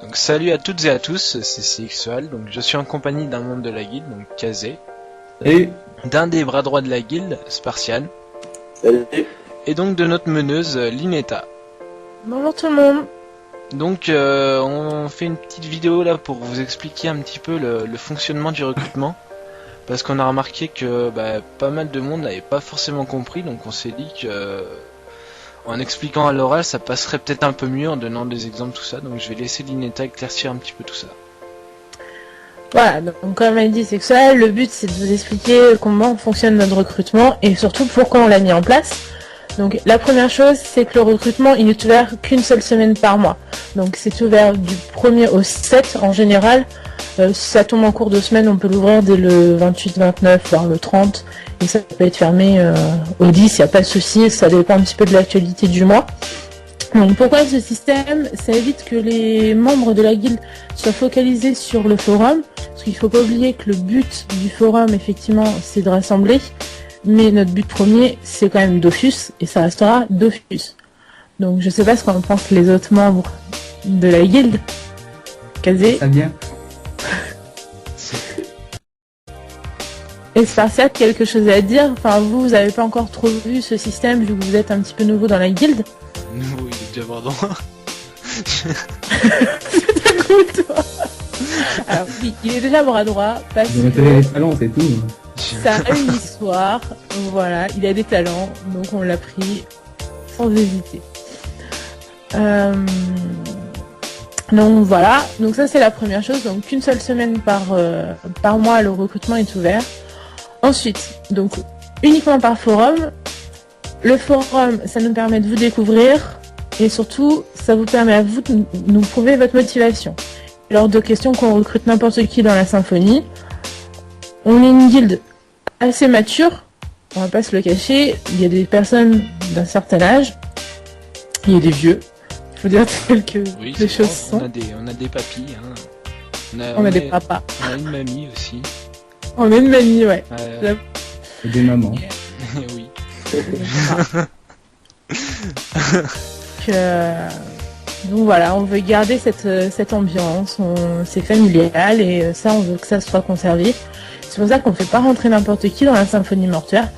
Donc salut à toutes et à tous, c'est Sexual, donc je suis en compagnie d'un membre de la guilde, donc Kazé, Et d'un des bras droits de la guilde, Spartial, Salut. et donc de notre meneuse, Linetta. Bonjour tout le monde. Donc on fait une petite vidéo là pour vous expliquer un petit peu le fonctionnement du recrutement, parce qu'on a remarqué que pas mal de monde n'avait pas forcément compris, donc on s'est dit que en expliquant à l'oral ça passerait peut-être un peu mieux en donnant des exemples tout ça, donc je vais laisser Linetta éclaircir un petit peu tout ça. Voilà, donc comme elle dit Sexual, le but c'est de vous expliquer comment fonctionne notre recrutement et surtout pourquoi on l'a mis en place. Donc la première chose c'est que le recrutement il est ouvert qu'une seule semaine par mois. Donc c'est ouvert du 1er au 7 en général. Si ça tombe en cours de semaine, on peut l'ouvrir dès le 28, 29, voire le 30. Et ça peut être fermé au 10, il n'y a pas de souci, ça dépend un petit peu de l'actualité du mois. Donc pourquoi ce système? Ça évite que les membres de la guilde soient focalisés sur le forum, parce qu'il ne faut pas oublier que le but du forum, effectivement, c'est de rassembler, mais notre but premier, c'est quand même Dofus, et ça restera Dofus. Donc je sais pas ce qu'en pensent les autres membres de la guilde. Kazé ça vient. et Spartiate, quelque chose à dire? Enfin, vous avez pas encore trop vu ce système, vu que vous êtes un petit peu nouveau dans la guilde. Nouveau, il est déjà bras droit. C'est un coup, toi. Alors oui, il est déjà bras droit, parce Ils ont que repéré les talents, c'est tout. ça a une histoire, voilà, il a des talents, donc on l'a pris sans hésiter. Donc voilà, donc ça c'est la première chose, donc qu'une seule semaine par mois le recrutement est ouvert. Ensuite, donc uniquement par forum. Le forum, ça nous permet de vous découvrir et surtout, ça vous permet à vous de nous prouver votre motivation. Lors de questions qu'on recrute n'importe qui dans la symphonie, on est une guilde assez mature, on va pas se le cacher, il y a des personnes d'un certain âge, il y a des vieux, il faut dire tel que Oui, les c'est choses bon, sont. on a des papis, hein. On a des papas. On a une mamie aussi. On a une mamie, ouais. Et des mamans. Oui. Donc voilà, on veut garder cette ambiance, c'est familial et ça on veut que ça soit conservé. C'est pour ça qu'on ne fait pas rentrer n'importe qui dans la symphonie mortuaire.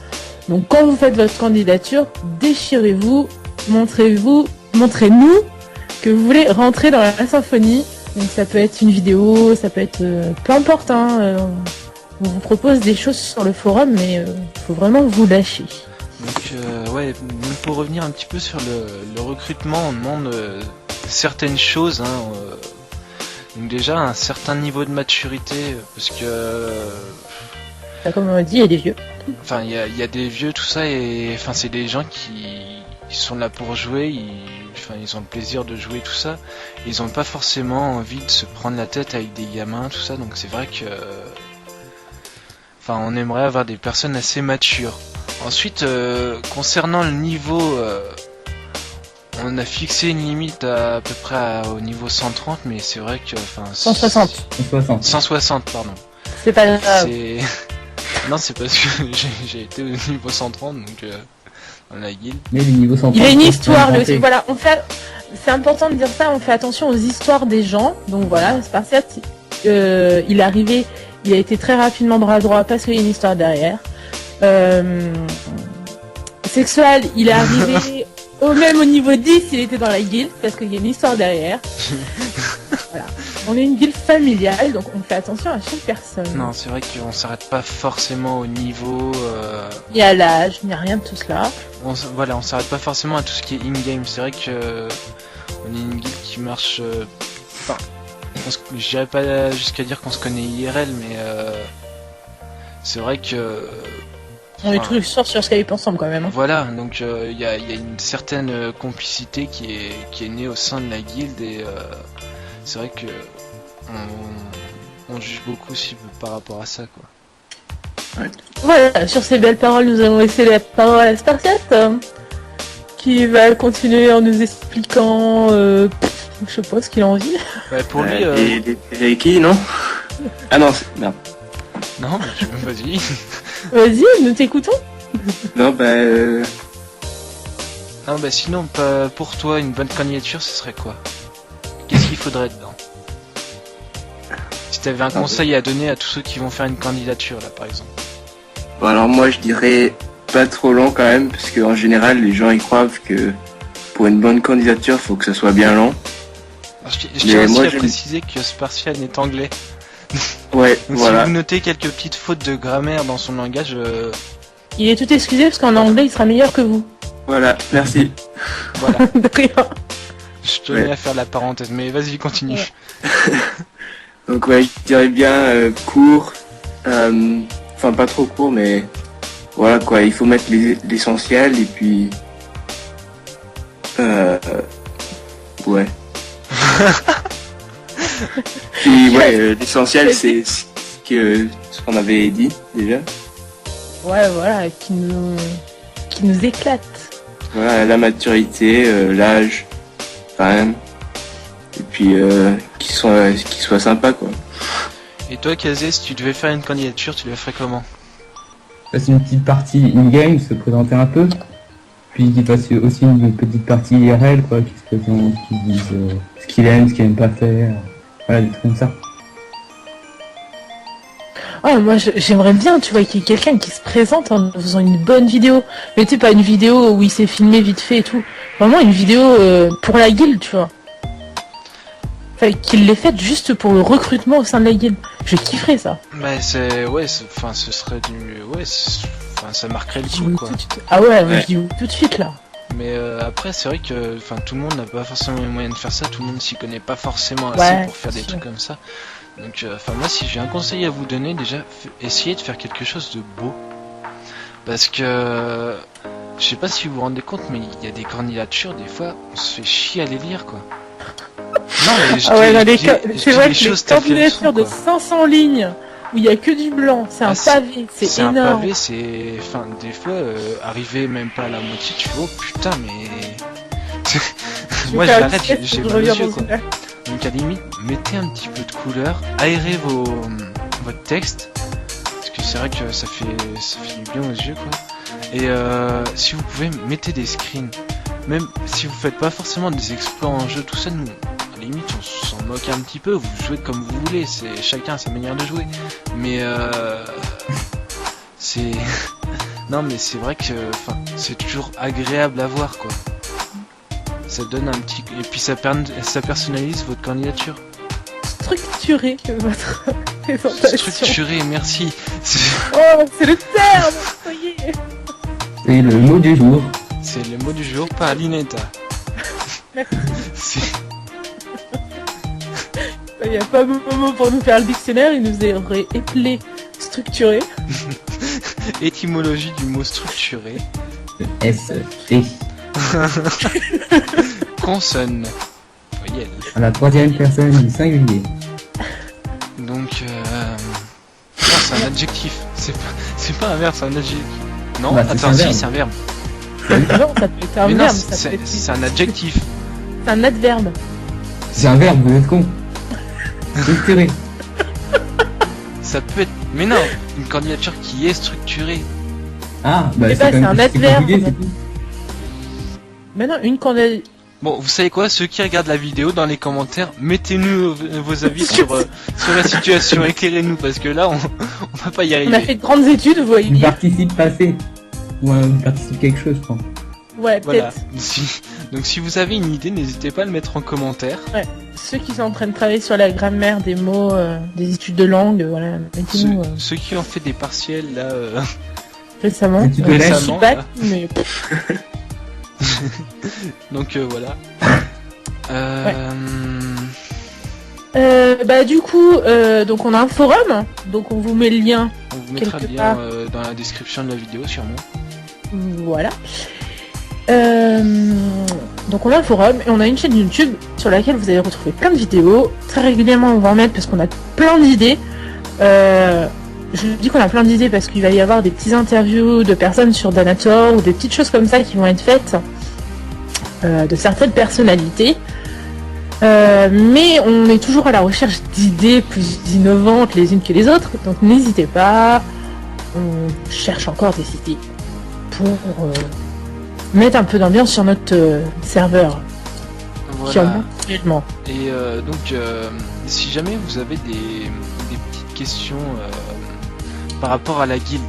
Donc quand vous faites votre candidature, déchirez-vous, montrez-nous que vous voulez rentrer dans la symphonie. Donc ça peut être une vidéo, ça peut être peu importe, hein, on vous propose des choses sur le forum, mais faut vraiment vous lâcher. Donc ouais, donc pour revenir un petit peu sur le recrutement, on demande certaines choses, hein, donc déjà un certain niveau de maturité, parce que Comme on dit, il y a des vieux. enfin il y a des vieux tout ça, et enfin c'est des gens qui sont là pour jouer, ils ont le plaisir de jouer tout ça, ils ont pas forcément envie de se prendre la tête avec des gamins tout ça, donc c'est vrai que enfin on aimerait avoir des personnes assez matures. Ensuite, concernant le niveau, on a fixé une limite à peu près au niveau 130, mais c'est vrai que... 160. 160. 160, pardon. C'est pas grave. C'est... Non, c'est parce que j'ai été au niveau 130, donc dans la guilde. Mais le niveau 130. Il a une histoire, lui aussi. Voilà, c'est important de dire ça, on fait attention aux histoires des gens. Donc voilà, Spartiate, il est arrivé, il a été très rapidement bras droit parce qu'il y a une histoire derrière. Sexual, il est arrivé au niveau 10, il était dans la guilde parce qu'il y a une histoire derrière. Voilà. On est une guilde familiale, donc on fait attention à chaque personne. Non, c'est vrai qu'on s'arrête pas forcément au niveau... Il y a l'âge, il n'y a rien de tout cela. Voilà, on s'arrête pas forcément à tout ce qui est in-game. C'est vrai que on est une guilde qui marche... Enfin, j'irais pas jusqu'à dire qu'on se connaît IRL, mais c'est vrai que... On est tous sur Skype ensemble quand même. Hein. Voilà, donc il y a une certaine complicité qui est née au sein de la guilde, et c'est vrai que on juge beaucoup aussi par rapport à ça, quoi. Ouais. Voilà, sur ces belles paroles, nous allons laisser la parole à Spartiate, qui va continuer en nous expliquant, je sais pas ce qu'il a envie. Pour lui, Et qui, non? Ah non, merde. non, mais vas-y. Vas-y, nous t'écoutons. Non, Non, sinon, pour toi, une bonne candidature, ce serait quoi? Qu'est-ce qu'il faudrait dedans? Si t'avais un conseil à donner à tous ceux qui vont faire une candidature, là, par exemple. Bon, alors moi je dirais pas trop long quand même, parce qu'en général les gens ils croient que pour une bonne candidature faut que ça soit bien long. Alors, je tiens aussi à préciser que Spartian est anglais. Ouais, donc voilà. si vous notez quelques petites fautes de grammaire dans son langage... Il est tout excusé parce qu'en anglais il sera meilleur que vous. Voilà, merci. Voilà. De rien. Je tenais à faire la parenthèse, mais vas-y, continue. Ouais. Donc ouais, je dirais bien court, enfin pas trop court, mais voilà quoi, il faut mettre l'essentiel et puis ouais. Puis ouais, l'essentiel c'est ce qu'on avait dit déjà. Ouais, voilà, qui nous éclate. Voilà, la maturité, l'âge, quand même. Et puis qu'il soit sympa quoi. Et toi, Kazé, si tu devais faire une candidature, tu la ferais comment? Fasse une petite partie in-game, se présenter un peu. Puis qu'il fasse aussi une petite partie IRL, quoi, qui se présente, qui dise ce qu'il aime, ce qu'il aime pas faire. Voilà, des trucs comme ça. Ouais, moi j'aimerais bien, tu vois, qu'il y ait quelqu'un qui se présente en faisant une bonne vidéo. Mais tu sais, pas une vidéo où il s'est filmé vite fait et tout. Vraiment une vidéo pour la guilde, tu vois. Enfin, qu'il l'ait faite juste pour le recrutement au sein de la guilde. Je kifferais ça. Bah enfin, ce serait du... enfin, ça marquerait le coup, quoi. Ah ouais, moi je dis oui tout de suite, là. Mais après, c'est vrai que enfin, tout le monde n'a pas forcément les moyens de faire ça, tout le monde s'y connaît pas forcément assez pour faire des trucs comme ça. Donc, enfin, moi, si j'ai un conseil à vous donner, déjà, essayez de faire quelque chose de beau. Parce que, je sais pas si vous vous rendez compte, mais il y a des candidatures, des fois, on se fait chier à les lire, quoi. Non, mais c'est vrai que les candidatures de 500 lignes, où il y a que du blanc, c'est un pavé, c'est énorme. Un pavé, c'est... Enfin, des fois, arriver même pas à la moitié, tu fais, oh putain, mais... Moi, j'arrête, j'ai mal aux yeux, quoi. Donc, à la limite, mettez un petit peu de couleur, aérez votre texte, parce que c'est vrai que ça fait du bien aux yeux, quoi. Et si vous pouvez, mettez des screens. Même si vous faites pas forcément des exploits en jeu, tout ça, nous, à la limite, on s'en moque un petit peu, vous jouez comme vous voulez, c'est chacun sa manière de jouer. Mais c'est... non, mais c'est vrai que c'est toujours agréable à voir, quoi. Ça donne un petit... Et puis ça personnalise votre candidature. Structuré votre présentation. Structuré, merci. Oh, c'est le terme, ça y est. C'est le mot du jour. C'est le mot du jour par Linetta. Merci. Il n'y a pas de mot pour nous faire le dictionnaire, il nous aurait éplé structuré. Étymologie du mot structuré. S-T. Consonne. Voyelle. À la troisième personne du singulier. Donc, non, c'est un adjectif. C'est pas un verbe, c'est un adjectif. Non, bah, attends, si, c'est un verbe. Non, ça peut être un mais verbe. Non, c'est un adjectif. C'est un adverbe. C'est un verbe, vous êtes con. Structuré. Ça peut être... Mais non, une candidature qui est structurée. Ah, bah c'est un adverbe. C'est tout. Mais non, une candidature... Bon, vous savez quoi, ceux qui regardent la vidéo, dans les commentaires, mettez-nous vos avis sur la situation, éclairez-nous, parce que là, on va pas y arriver. On a fait de grandes études, vous voyez Une bien. participe passée. Ou une participe quelque chose, je pense. Ouais, voilà. peut-être. Donc si vous avez une idée, n'hésitez pas à le mettre en commentaire. Ouais. Ceux qui sont en train de travailler sur la grammaire des mots, des études de langue, voilà, mettez-nous... Ceux qui ont fait des partiels, là... Récemment. Je suis pas, mais... Donc voilà. Bah du coup, donc on a un forum, donc on vous met le lien. On vous mettra le lien dans la description de la vidéo sûrement. Voilà. Donc on a un forum et on a une chaîne YouTube sur laquelle vous allez retrouver plein de vidéos. Très régulièrement on va en mettre parce qu'on a plein d'idées. Je dis qu'on a plein d'idées parce qu'il va y avoir des petits interviews de personnes sur Danator ou des petites choses comme ça qui vont être faites de certaines personnalités. Mais on est toujours à la recherche d'idées plus innovantes les unes que les autres, donc n'hésitez pas, on cherche encore des idées pour mettre un peu d'ambiance sur notre serveur. Voilà. Sûrement. Et donc, si jamais vous avez des petites questions par rapport à la guilde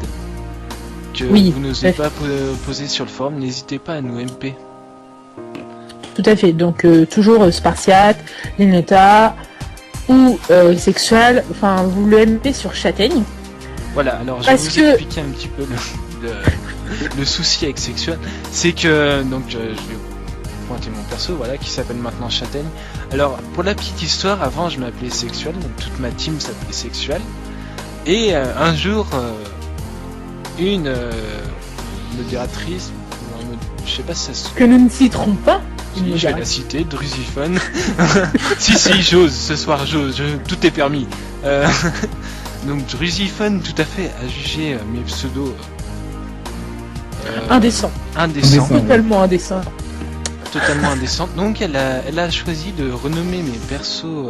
que Oui, vous n'osez pas poser sur le forum, n'hésitez pas à nous MP. Tout à fait. Donc toujours spartiate, Lineta ou sexuel. Enfin, vous le MP sur Châtaigne. Voilà, alors je vais vous expliquer un petit peu le souci avec Sexual. C'est que, donc je vais vous pointer mon perso, voilà, qui s'appelle maintenant Châtaigne. Alors, pour la petite histoire, avant je m'appelais Sexual, donc toute ma team s'appelait Sexual. Et un jour, une modératrice, je sais pas si ça se... Que nous ne citerons pas. Si, je vais la citer, Drusiphone. si, j'ose, ce soir j'ose, tout est permis. Donc Drusiphone, tout à fait, a jugé mes pseudos... Indécent. Totalement indécent. Totalement indécent. Donc elle a choisi de renommer mes persos,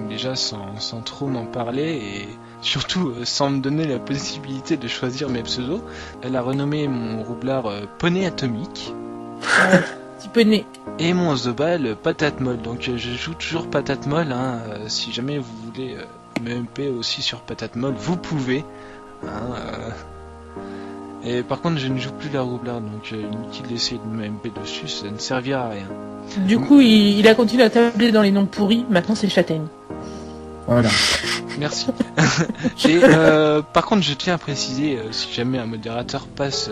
déjà sans trop m'en parler, et surtout sans me donner la possibilité de choisir mes pseudos. Elle a renommé mon roublard Poney Atomique. Petit poney. Et mon Zobal Patate Molle. Donc je joue toujours Patate Molle, hein. Si jamais vous voulez me MP aussi sur Patate Molle, vous pouvez. Hein, Et par contre je ne joue plus la roublard, donc inutile d'essayer de me MP dessus, ça ne servira à rien. Du coup il a continué à tabler dans les noms pourris, maintenant c'est Châtaigne. Voilà. Merci. Et par contre je tiens à préciser, si jamais un modérateur passe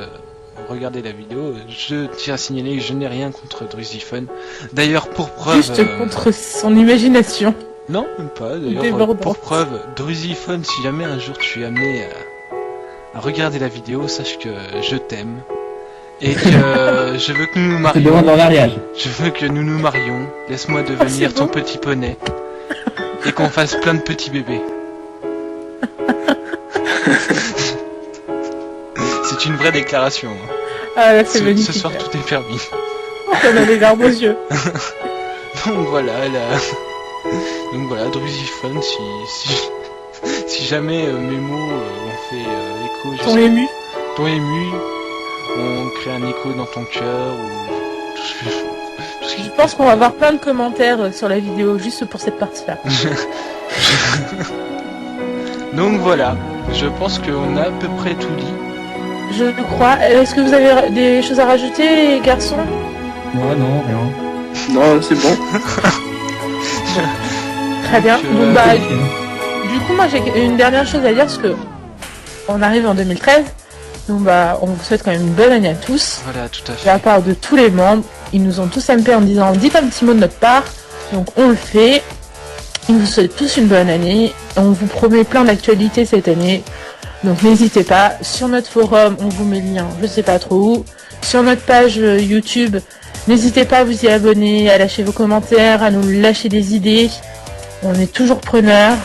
regarder la vidéo, je tiens à signaler que je n'ai rien contre Drusiphone. D'ailleurs pour preuve... Juste contre son imagination. Non, même pas. D'ailleurs pour preuve, Drusiphone, si jamais un jour tu es amené à regarder la vidéo, sache que je t'aime. Et que je veux que nous nous marions. Je te demande en mariage. Je veux que nous nous marions. Laisse-moi devenir ton petit poney. Et qu'on fasse plein de petits bébés. C'est une vraie déclaration. Ah là c'est magnifique. Ce soir tout est permis. On a les larmes aux yeux. Donc voilà, donc voilà, Drusiphone, si jamais mes mots ont fait écho... Ton ému. Ton ému, on crée un écho dans ton cœur, ou tout ce Je pense qu'on va avoir plein de commentaires sur la vidéo, juste pour cette partie-là. Donc voilà, je pense qu'on a à peu près tout dit. Je le crois. Est-ce que vous avez des choses à rajouter, les garçons? Moi non, rien. Non, c'est bon. Très bien. Donc, Donc, du coup, moi j'ai une dernière chose à dire, parce que on arrive en 2013. Donc on vous souhaite quand même une bonne année à tous. Voilà, tout à De la fait. part de tous les membres. Ils nous ont tous MP en disant dites un petit mot de notre part. Donc on le fait. Ils vous souhaitent tous une bonne année. On vous promet plein d'actualités cette année. Donc n'hésitez pas. Sur notre forum, on vous met le lien, je sais pas trop où. Sur notre page YouTube, n'hésitez pas à vous y abonner, à lâcher vos commentaires, à nous lâcher des idées. On est toujours preneurs.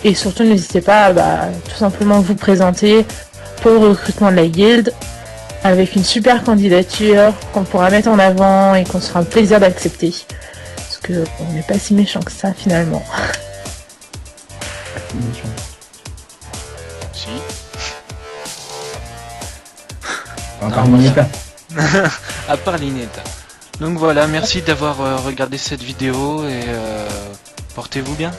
Et surtout n'hésitez pas à tout simplement vous présenter pour le recrutement de la guilde avec une super candidature qu'on pourra mettre en avant et qu'on sera un plaisir d'accepter. Parce que on n'est pas si méchant que ça finalement. Si. À part mon état. À part l'Ineta. Donc voilà, merci d'avoir regardé cette vidéo et portez-vous bien.